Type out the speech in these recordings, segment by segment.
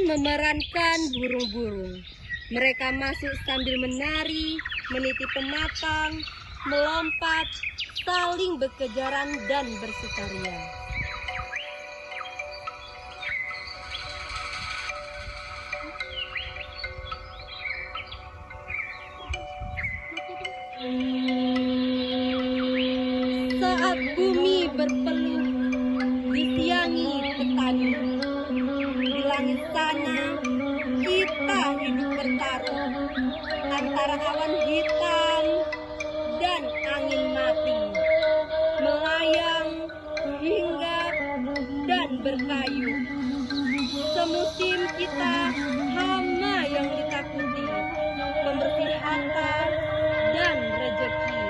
memerankan burung-burung. Mereka masuk sambil menari, meniti pematang, melompat, saling berkejaran dan bersukaria. Saat bumi berpeluh, disiangi petani. Di langit sana, kita hidup bertarung antara awan hitam dan angin mati, melayang, hinggap, dan berkayu. Semusim kita hama yang ditakuti, pembersih harta dan rezeki.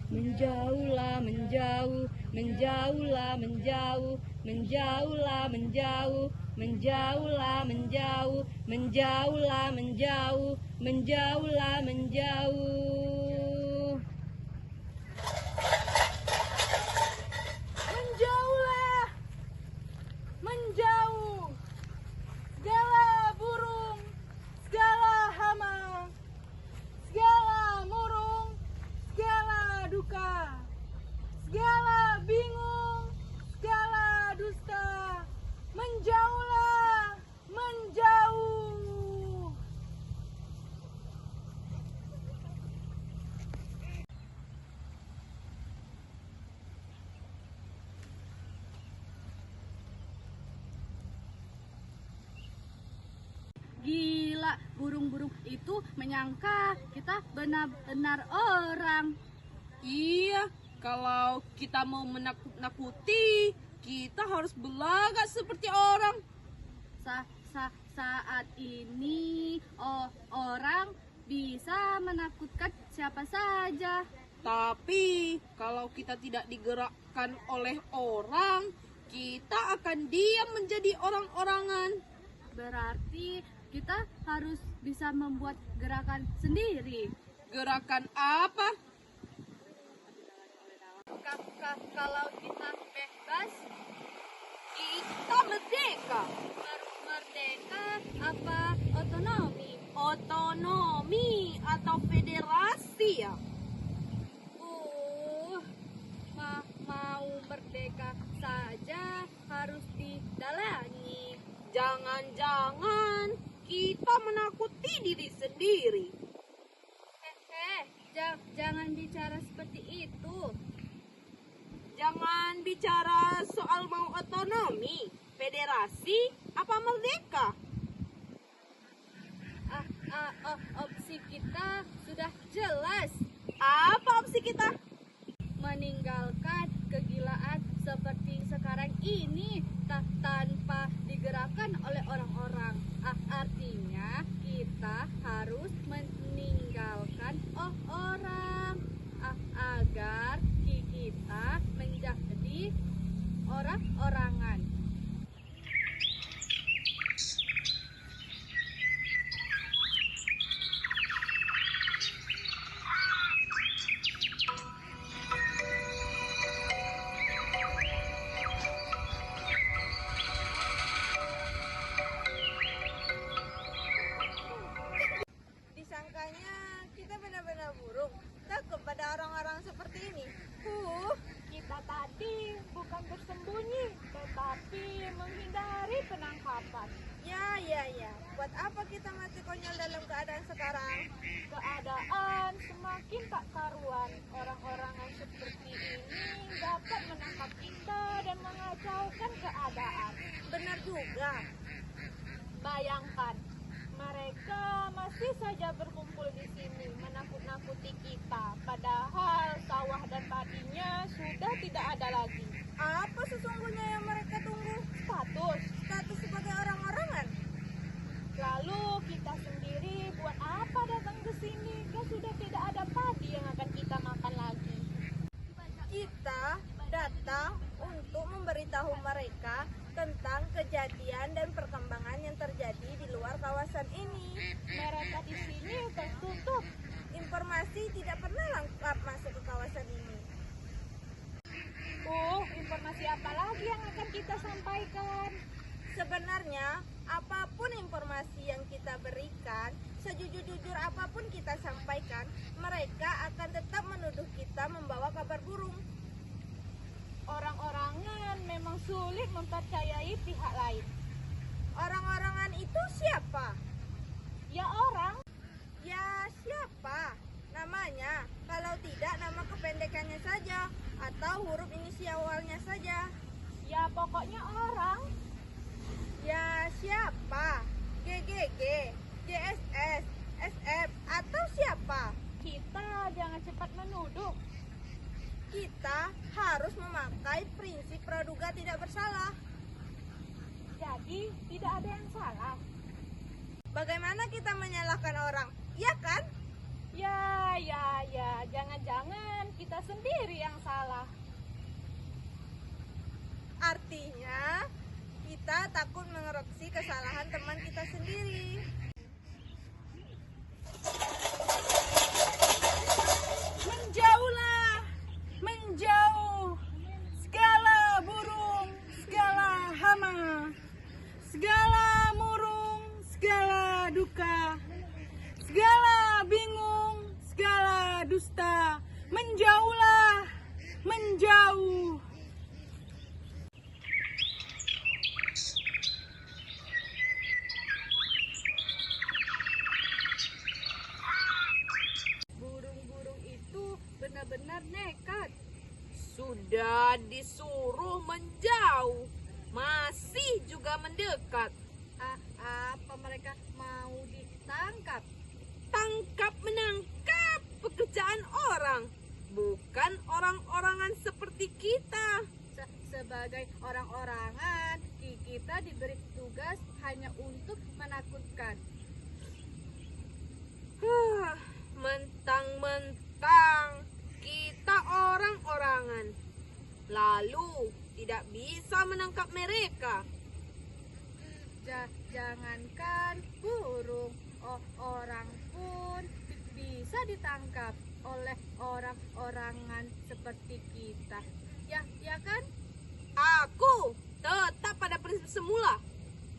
Menjauhlah menjauh, menjauhlah menjauh, menjauhlah menjauh, menjauhlah menjauh, menjauhlah menjauh, menjauhlah menjauh. Menjauhlah, menjauh, segala burung, segala hama, segala murung, segala duka, segala bingung, segala dusta. Menjauhlah, menjauh. Gila, burung-burung itu menyangka kita benar-benar orang. Iya, kalau kita mau menakut-nakuti, kita harus berlagak seperti orang. Saat ini orang bisa menakutkan siapa saja. Tapi kalau kita tidak digerakkan oleh orang, kita akan diam menjadi orang-orangan. Berarti kita harus bisa membuat gerakan sendiri. Gerakan apa? Kalau kita bebas, Kita merdeka. merdeka apa otonomi? Otonomi atau federasi ya? Mau merdeka saja harus didalangi. Jangan-jangan kita menakuti diri sendiri. Jangan bicara seperti itu. Jangan bicara soal mau otonomi, federasi, apa merdeka. Opsi kita sudah jelas. Apa opsi kita? Meninggalkan kegilaan seperti sekarang ini tanpa digerakkan oleh orang-orang. Artinya kita harus meninggalkan orang agar kita menjadi orang-orangan. Disangkanya kita benar-benar burung, takut pada orang-orang seperti ini. Kita tadi bukan bersembunyi, tetapi menghindari penangkapan. Ya. Buat apa kita mati konyol dalam keadaan sekarang? Keadaan semakin tak karuan. Orang-orang yang seperti ini dapat menangkap kita dan mengacaukan keadaan. Benar juga. Bayangkan, mereka masih saja berkumpul di sini menakut-nakuti kita. Padahal sawah dan padinya sudah tidak ada lagi. Apa sesungguhnya yang mereka tunggu? Status sebagai orang-orangan. Lalu kita sendiri buat apa datang ke sini? Kan sudah tidak ada padi yang akan kita makan lagi. Kita datang untuk memberitahu mereka tentang kejadian dan perkembangan yang terjadi di luar kawasan ini. Mereka di sini tertutup. Informasi tidak pernah lengkap masuk ke kawasan ini. Informasi apa lagi yang akan kita sampaikan? Sebenarnya, apapun informasi yang kita berikan, sejujur-jujur apapun kita sampaikan, mereka akan tetap menuduh kita membawa kabar burung. Orang-orangan memang sulit mempercayai pihak lain. Orang-orangan itu siapa? Ya orang, Ya siapa? Namanya, kalau tidak nama kependekannya saja, atau huruf inisialnya saja. ya pokoknya orang. Ya siapa? GGG, GSS, SF, atau siapa? Kita jangan cepat menuduh. Kita harus memakai prinsip praduga tidak bersalah. Jadi tidak ada yang salah. Bagaimana kita menyalahkan orang? Iya kan? Ya, jangan-jangan kita sendiri yang salah. Artinya, kita takut mengoreksi kesalahan teman kita sendiri. Menjauhlah, menjauh, segala burung, segala hama, segala murung, segala duka, segala bingung, segala dusta. Menjauhlah, menjauh. Burung-burung itu benar-benar nekat. Sudah disuruh menjauh, masih juga mendekat. Apa mereka mau ditangkap? Tangkap menangkap pekerjaan orang, bukan orang-orangan seperti kita. Sebagai orang-orangan, kita diberi tugas hanya untuk menakutkan. Mentang-mentang kita orang-orangan, lalu tidak bisa menangkap mereka. Jangankan burung, orang pun bisa ditangkap oleh orang-orangan seperti kita. Ya kan? Aku tetap pada prinsip semula.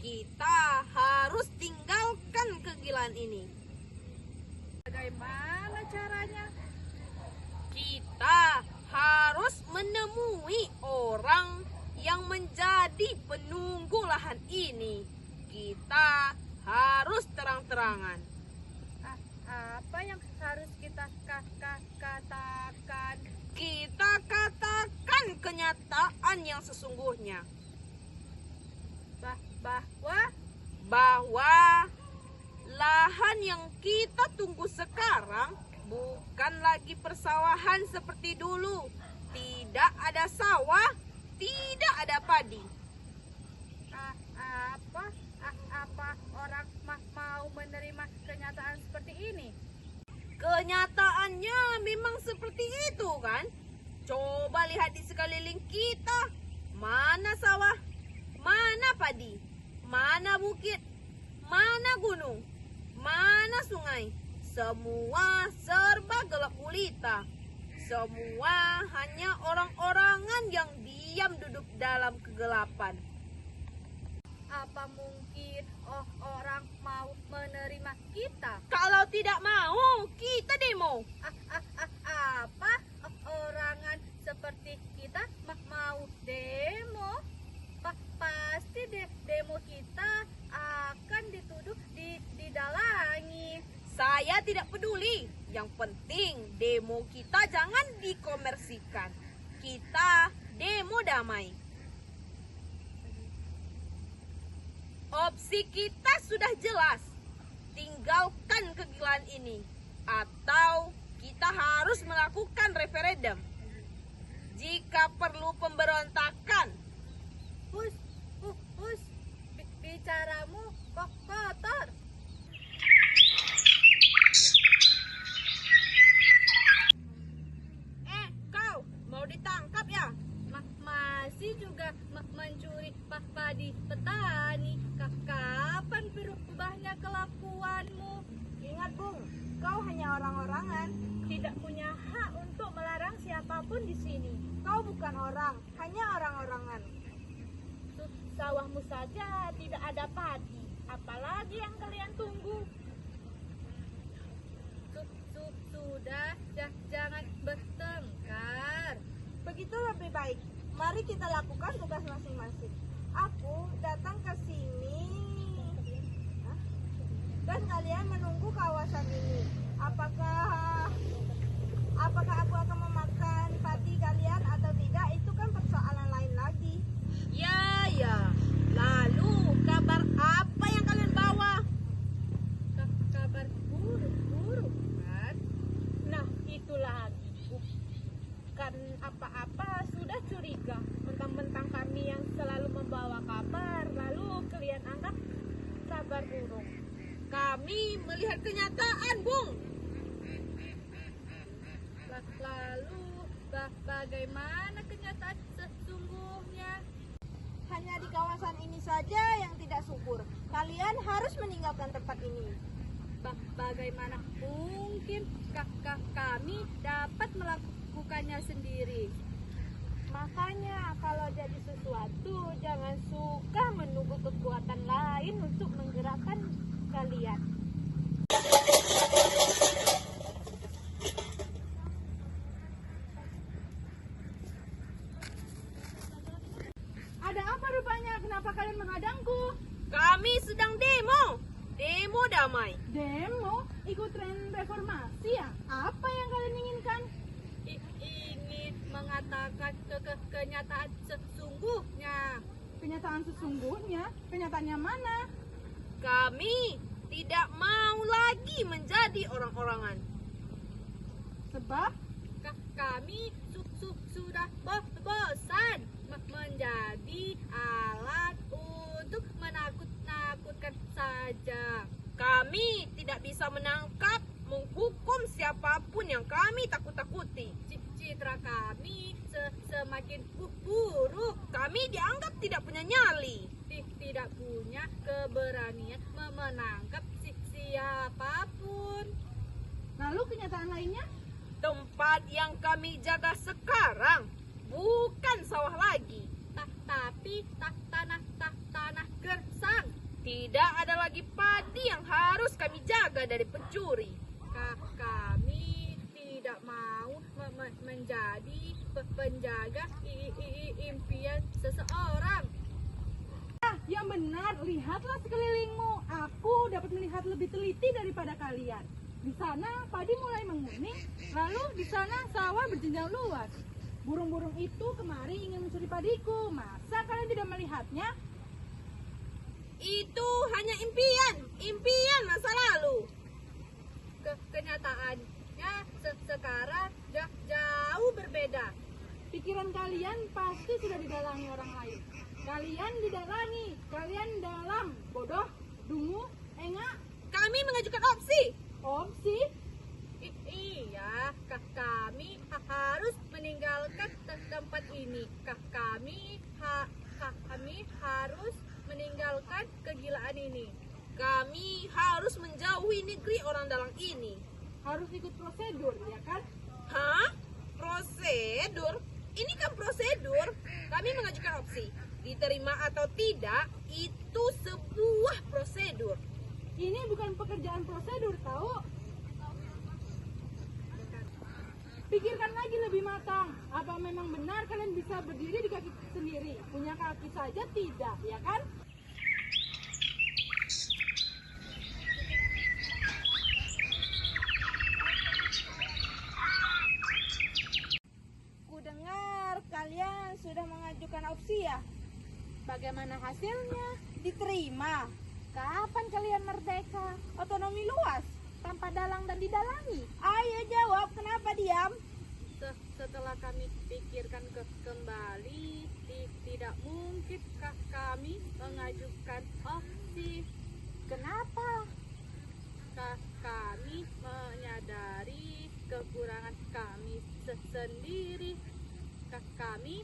Kita harus tinggalkan kegilaan ini. Bagaimana caranya? Kita harus menemui orang yang menjadi penunggu lahan ini. Kita harus terang-terangan. Apa yang harus kita katakan? Kita katakan kenyataan yang sesungguhnya. Bahwa lahan yang kita tunggu sekarang bukan lagi persawahan seperti dulu. Tidak ada sawah, tidak ada padi. Apa orang mau menerima kenyataan seperti ini? Kenyataannya memang seperti itu kan? Coba lihat di sekeliling kita. Mana sawah? Mana padi? Mana bukit? Mana gunung? Mana sungai? Semua serba gelap gulita. Semua hanya orang-orangan yang diam duduk dalam kegelapan. Apa mungkin orang mau menerima kita? Kalau tidak mau, kita demo. Apa orangan seperti kita mau demo? Pasti demo kita akan dituduh didalangi. Saya tidak peduli. Yang penting demo kita jangan dikomersikan. Kita demo damai. Opsi kita sudah jelas. Tinggalkan kegilaan ini. Atau kita harus melakukan referendum. Jika perlu pemberontakan. Hus, bicaramu kok kotor. Kau mau ditangkap ya? Masih juga mencuri padi petani. Kapan berubahnya kelakuanmu? Ingat Bung, kau hanya orang-orangan. Tidak punya hak untuk melarang siapapun di sini. Kau bukan orang, hanya orang-orangan. sawahmu saja tidak ada padi. Apalagi yang kalian tunggu? Sudah, jangan bertengkar. Begitu lebih baik. Mari kita lakukan tugas masing-masing. Aku datang ke sini. Hah? Dan kalian menunggu kawasan ini. Apakah aku akan memakan padi kalian atau tidak? Itu kan persoalan lain lagi. Ya. Lalu kabar apa yang kalian bawa? Kabar buruk kan? Nah, itu lagi. Bukan apa-apa, sudah curiga. Mentang-mentang kami yang selalu membawa kabar, lalu kalian anggap kabar buruk. Kami melihat kenyataan, Bung. Lalu bagaimana kenyataan sesungguhnya? Hanya di kawasan ini saja yang tidak subur. Kalian harus meninggalkan tempat ini. Bagaimana mungkin kami dapat melakukannya sendiri? Makanya kalau jadi sesuatu, jangan suka menunggu kekuatan lain untuk menggerakkan kalian. Ada apa rupanya? Kenapa kalian menghadangku? Kami sedang demo damai. Demo? Ikut tren reformasi ya? Apa yang kalian inginkan? Ingin mengatakan kenyataan sesungguhnya. Kenyataan sesungguhnya? Kenyataannya mana? Kami tidak mau lagi menjadi orang-orangan. Sebab Kami sudah bosan menjadi alat untuk menakut-nakutkan saja. Kami tidak bisa menangkap, menghukum siapapun yang kami takut-takuti. Citra kami semakin buruk. Kami dianggap tidak punya nyali. Tidak punya keberanian menangkap siapapun. lalu kenyataan lainnya? Tempat yang kami jaga sekarang bukan sawah lagi. Tapi tanah gersang. Tidak ada lagi padi yang harus kami jaga dari pencuri. Kami tidak mau menjadi penjaga impian seseorang. Yang benar, lihatlah sekelilingmu. Aku dapat melihat lebih teliti daripada kalian. Di sana padi mulai menguning, lalu di sana sawah berjenjang luas. Burung-burung itu kemari ingin mencuri padiku. Masa kalian tidak melihatnya? Itu hanya impian masa lalu. Kenyataannya sekarang jauh berbeda. Pikiran kalian pasti sudah didalangi orang lain. Kalian didalangi, kalian dalam, bodoh, dungu, engak. Kami mengajukan opsi. Opsi? Iya, kami harus meninggalkan tempat ini. Kami harus meninggalkan kegilaan ini. Kami harus menjauhi negeri orang dalang ini. Harus ikut prosedur, ya kan? Hah? Prosedur? Ini kan prosedur. Kami mengajukan opsi. Diterima atau tidak, itu sebuah prosedur. Ini bukan pekerjaan prosedur, tahu? Pikirkan lagi lebih matang. Apa memang benar kalian bisa berdiri di kaki sendiri? Punya kaki saja tidak, ya kan? Ku dengar kalian sudah mengajukan opsi ya? Bagaimana hasilnya? Diterima. Kapan kalian merdeka? Otonomi luas. Tanpa dalang dan didalangi. Ayo jawab, kenapa diam? Setelah kami pikirkan kembali, tidak mungkin kami mengajukan opsi. Kenapa? Kami menyadari kekurangan kami sendiri. Kami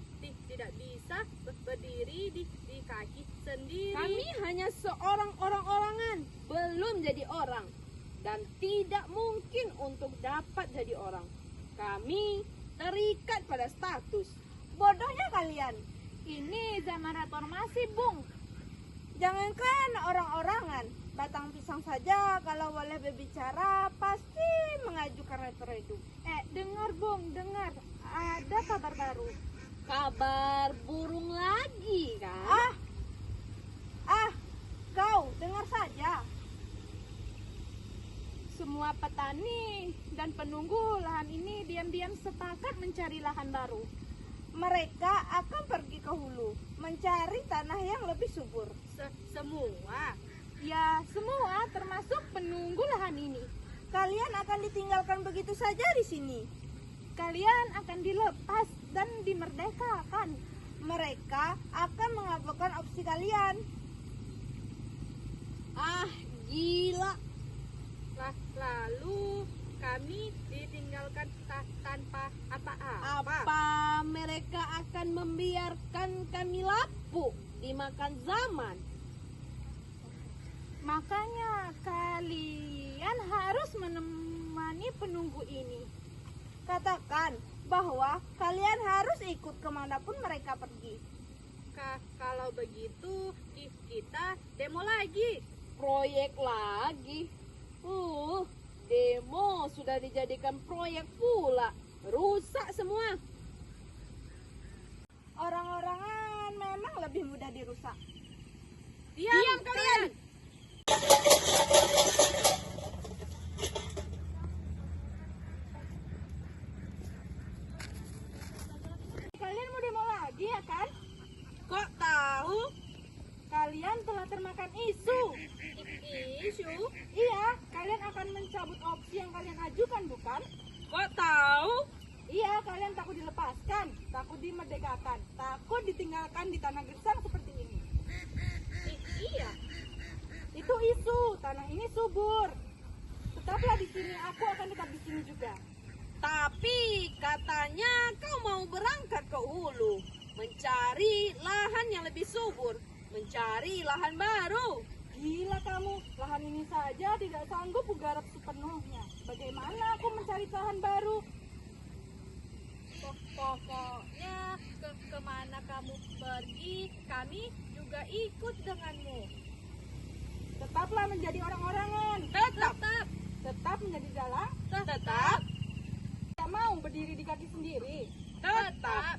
tidak bisa berdiri di kaki sendiri. Kami hanya seorang orang-orangan, belum jadi orang. Dan tidak mungkin untuk dapat jadi orang. Kami terikat pada status. Bodohnya kalian. Ini zaman reformasi, Bung. Jangankan orang-orangan, batang pisang saja kalau boleh berbicara pasti mengajukan referendum. Dengar, Bung, dengar. Ada kabar baru. Kabar burung lagi kan? Kau dengar saja. Semua petani dan penunggu lahan ini diam-diam sepakat mencari lahan baru. Mereka akan pergi ke hulu mencari tanah yang lebih subur. Semua. Ya, semua termasuk penunggu lahan ini. Kalian akan ditinggalkan begitu saja di sini. Kalian akan dilepas dan dimerdekakan. Mereka akan mengabulkan opsi kalian. Gila. Lalu kami ditinggalkan tanpa apa-apa. Apa mereka akan membiarkan kami lapuk dimakan zaman? Makanya kalian harus menemani penunggu ini. Katakan bahwa kalian harus ikut kemanapun mereka pergi. Kalau begitu kita demo lagi. Proyek lagi. Demo sudah dijadikan proyek pula. Rusak semua. Orang-orangan memang lebih mudah dirusak. Diam kalian. Kalian mau demo lagi ya kan? Kok tahu? Kalian telah termakan isu. Isu. Iya, kalian akan mencabut opsi yang kalian ajukan, bukan? Kok tahu? Iya, kalian takut dilepaskan, takut dimerdekakan, takut ditinggalkan di tanah gersang seperti ini. Iya. Itu isu, tanah ini subur. Tetaplah di sini, aku akan tetap di sini juga. Tapi katanya kau mau berangkat ke hulu, mencari lahan yang lebih subur, mencari lahan baru. Gila kamu, lahan ini saja tidak sanggup kugarap sepenuhnya. Bagaimana aku mencari lahan baru? Pokoknya kemana kamu pergi, kami juga ikut denganmu. Tetaplah menjadi orang-orangan. Tetap menjadi dalang. Tetap. Tidak mau berdiri di kaki sendiri. Tetap.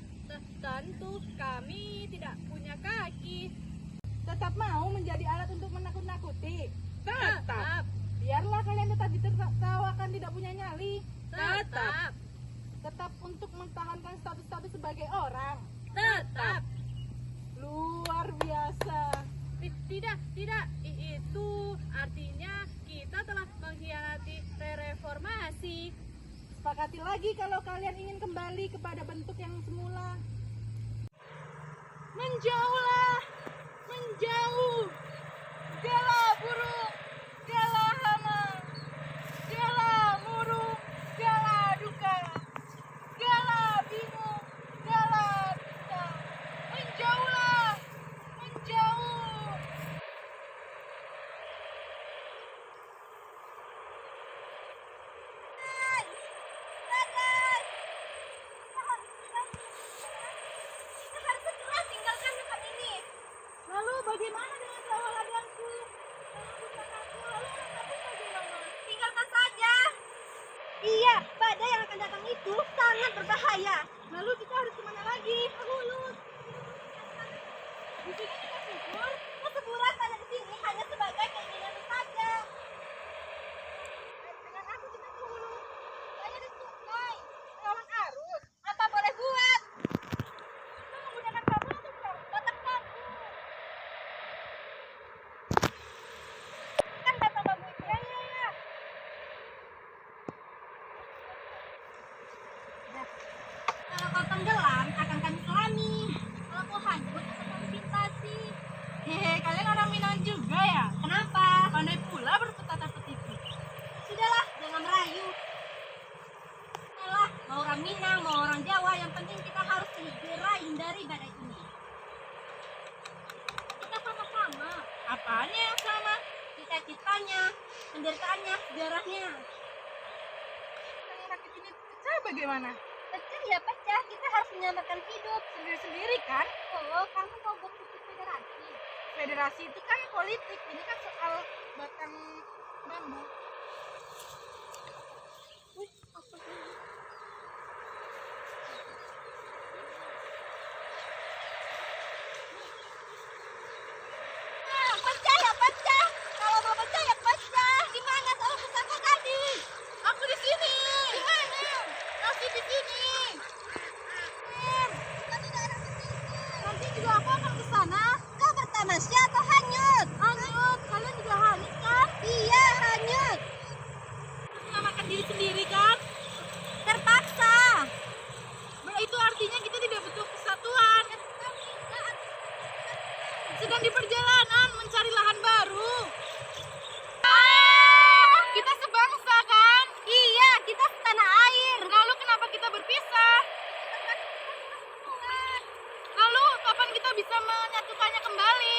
Tentu kami tidak punya kaki. Tetap mau menjadi alat untuk menakut-nakuti. Tetap. Biarlah kalian tetap ditertawakan tidak punya nyali. Tetap. Tetap untuk mempertahankan status-status sebagai orang. Tetap. Luar biasa. Tidak. Itu artinya kita telah mengkhianati reformasi. Sepakati lagi kalau kalian ingin kembali kepada bentuk yang semula. Menjauhlah, menjauh. Gala burung, gala hama, gala murung, gala duka, gala bingung, gala buta. Menjauhlah, menjauh. Lalu bagaimana dengan sawah ladangku? Tinggalkan saja. Iya, badai yang akan datang itu sangat berbahaya. Lalu kita harus kemana lagi? Hulu. Di sini kita subur. Kesuburan pada di sini hanya sebagai keinginan saja. Dengan aku kita ke hulu. Saya di sungai. Melawan arus. Apa boleh buat? Kita menggunakan kapal untuk kotak Kan batang bambu itu ya. Kalau kau tenggelam akan kami selami. Kalau kau hanyut akan kami pintasi. Hehe, kalian orang Minang juga ya? Kenapa? Pandai pula berpetata petipi. Sudahlah, jangan merayu. Alah, mau orang Minang, mau orang Jawa, yang penting kita harus segera hindari badai ini. Kita sama-sama. Apanya yang sama? Cita-citanya, penderitaannya, sejarahnya. Yang rakit ini pecah bagaimana? Pecah ya pecah, kita harus menyelamatkan hidup sendiri-sendiri kan? Oh, kamu mau berpikir federasi? Federasi itu kan politik, ini kan soal batang bambu. Pecah. Kalau mau pecah ya pecah. Di mana tahu pusaka tadi? Aku di sini. Di mana? Masih di sini. Nanti juga aku akan ke sana. Kau bertamasya atau hanyut? Hanyut, kalian juga hanyut kan? Iya, hanyut. Terus menyelamatkan diri sendiri kan? Terpaksa. Itu artinya kita tidak butuh kesatuan. Sedang di perjalanan mencari lahan baru. Kita sebangsa kan? Iya, kita setanah air. Lalu kenapa kita berpisah? Lalu kapan kita bisa menyatukannya kembali?